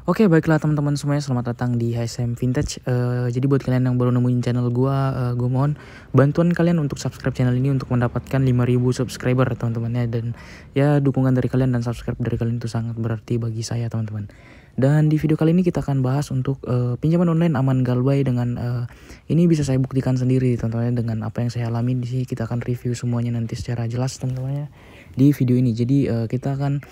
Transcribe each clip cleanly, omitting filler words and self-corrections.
Oke, baiklah teman-teman semuanya, selamat datang di HSM Vintage. Jadi buat kalian yang baru nemuin channel gue mohon bantuan kalian untuk subscribe channel ini untuk mendapatkan 5.000 subscriber teman-teman ya. Dan ya, dukungan dari kalian dan subscribe dari kalian itu sangat berarti bagi saya teman-teman. Dan di video kali ini kita akan bahas untuk pinjaman online aman Galbay dengan ini bisa saya buktikan sendiri teman-teman dengan apa yang saya alami di sini. Kita akan review semuanya nanti secara jelas teman-teman ya di video ini. Jadi kita akan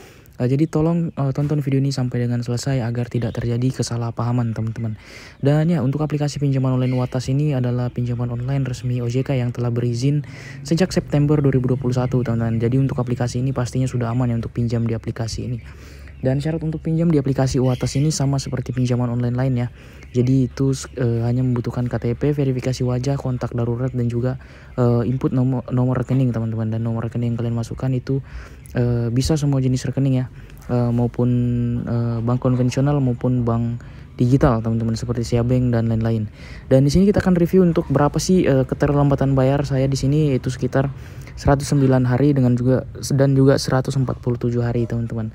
jadi tolong tonton video ini sampai dengan selesai agar tidak terjadi kesalahpahaman teman-teman. Dan ya, untuk aplikasi pinjaman online Watas ini adalah pinjaman online resmi OJK yang telah berizin sejak September 2021 teman-teman. Jadi untuk aplikasi ini pastinya sudah aman ya untuk pinjam di aplikasi ini. Dan syarat untuk pinjam di aplikasi Watas ini sama seperti pinjaman online lain ya. Jadi itu hanya membutuhkan KTP, verifikasi wajah, kontak darurat, dan juga input nomor rekening teman-teman. Dan nomor rekening yang kalian masukkan itu bisa semua jenis rekening ya, maupun bank konvensional maupun bank digital teman-teman seperti Siabank dan lain-lain. Dan di sini kita akan review untuk berapa sih keterlambatan bayar saya di sini, yaitu sekitar 109 hari dan juga 147 hari teman-teman.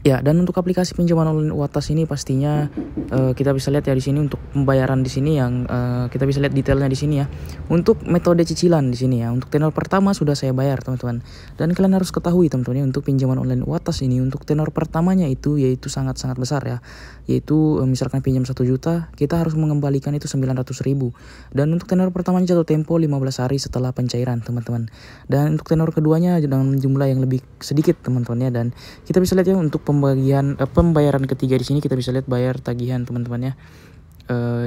Ya, dan untuk aplikasi pinjaman online Watas ini pastinya kita bisa lihat ya di sini untuk pembayaran di sini yang kita bisa lihat detailnya di sini ya. Untuk metode cicilan di sini ya. Untuk tenor pertama sudah saya bayar teman-teman. Dan kalian harus ketahui teman-teman ya, untuk pinjaman online Watas ini untuk tenor pertamanya itu yaitu sangat-sangat besar ya. Yaitu misalkan pinjam 1 juta, kita harus mengembalikan itu 900.000. Dan untuk tenor pertamanya jatuh tempo 15 hari setelah pencairan teman-teman. Dan untuk tenor keduanya dengan jumlah yang lebih sedikit teman-teman ya. Dan kita bisa lihat ya untuk pembayaran ketiga di sini kita bisa lihat bayar tagihan teman-teman ya.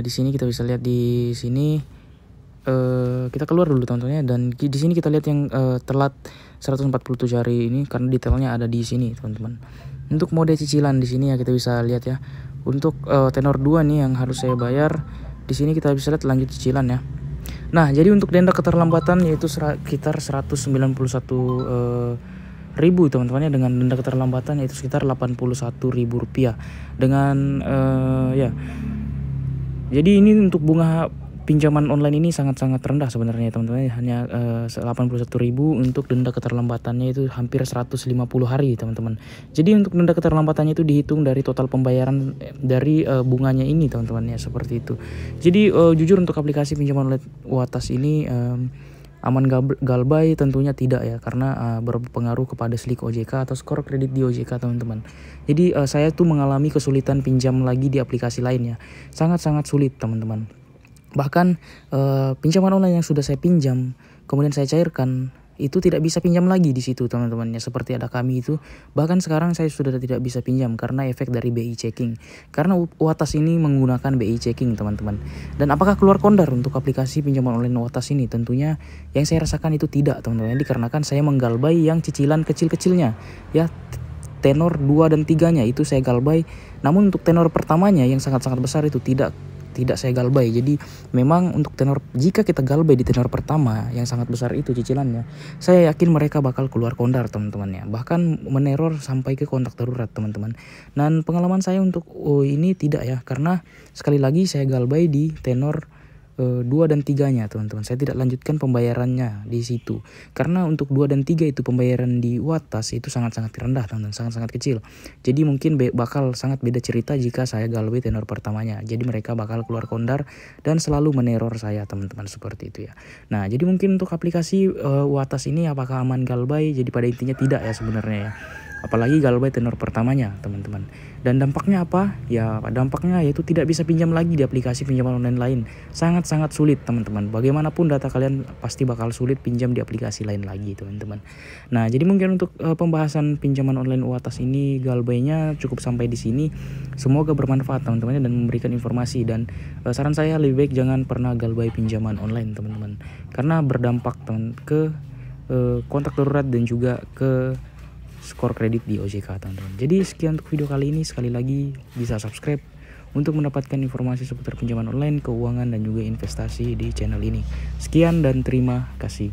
Di sini kita bisa lihat di sini kita keluar dulu teman-teman ya, dan di sini kita lihat yang telat 147 hari ini karena detailnya ada di sini teman-teman. Untuk mode cicilan di sini ya kita bisa lihat ya. Untuk tenor 2 nih yang harus saya bayar, di sini kita bisa lihat lanjut cicilan ya. Nah, jadi untuk denda keterlambatan yaitu sekitar 191 ribu teman-temannya, dengan denda keterlambatan yaitu sekitar 81.000 rupiah. Dengan ya, jadi ini untuk bunga pinjaman online ini sangat-sangat rendah sebenarnya teman-teman, hanya 81.000. Untuk denda keterlambatannya itu hampir 150 hari teman-teman. Jadi untuk denda keterlambatannya itu dihitung dari total pembayaran dari bunganya ini teman-teman ya, seperti itu. Jadi jujur untuk aplikasi pinjaman online Watas ini aman Galbay tentunya tidak ya, karena berpengaruh kepada slik OJK atau skor kredit di OJK teman-teman. Jadi saya tuh mengalami kesulitan pinjam lagi di aplikasi lainnya, sangat-sangat sulit teman-teman. Bahkan pinjaman online yang sudah saya pinjam kemudian saya cairkan itu tidak bisa pinjam lagi di situ teman-teman ya, seperti ada kami itu. Bahkan sekarang saya sudah tidak bisa pinjam karena efek dari BI checking, karena Watas ini menggunakan BI checking teman-teman. Dan apakah keluar kondar untuk aplikasi pinjaman online Watas ini? Tentunya yang saya rasakan itu tidak teman-teman, dikarenakan saya menggalbay yang cicilan kecil-kecilnya ya. Tenor 2 dan 3-nya itu saya galbay, namun untuk tenor pertamanya yang sangat-sangat besar itu tidak saya galbay. Jadi memang untuk tenor, jika kita galbay di tenor pertama yang sangat besar itu cicilannya, saya yakin mereka bakal keluar kondar teman-teman ya, bahkan meneror sampai ke kontak darurat teman-teman. Dan pengalaman saya untuk ini tidak ya, karena sekali lagi saya galbay di tenor 2 dan 3-nya teman-teman. Saya tidak lanjutkan pembayarannya di situ, karena untuk 2 dan 3 itu pembayaran di Watas itu sangat-sangat rendah teman-teman, sangat-sangat kecil. Jadi mungkin bakal sangat beda cerita jika saya galbay tenor pertamanya. Jadi mereka bakal keluar kondar dan selalu meneror saya teman-teman, seperti itu ya. Nah, jadi mungkin untuk aplikasi Watas ini apakah aman galbay? Jadi pada intinya tidak ya sebenarnya ya, apalagi galbay tenor pertamanya teman-teman. Dan dampaknya apa? Ya dampaknya yaitu tidak bisa pinjam lagi di aplikasi pinjaman online lain. Sangat-sangat sulit teman-teman. Bagaimanapun data kalian pasti bakal sulit pinjam di aplikasi lain lagi teman-teman. Nah, jadi mungkin untuk pembahasan pinjaman online Watas ini galbaynya cukup sampai di sini. Semoga bermanfaat teman-teman dan memberikan informasi. Dan saran saya lebih baik jangan pernah galbay pinjaman online teman-teman, karena berdampak ke kontak darurat dan juga ke skor kredit di OJK teman-teman. Jadi sekian untuk video kali ini. Sekali lagi bisa subscribe untuk mendapatkan informasi seputar pinjaman online, keuangan, dan juga investasi di channel ini. Sekian dan terima kasih.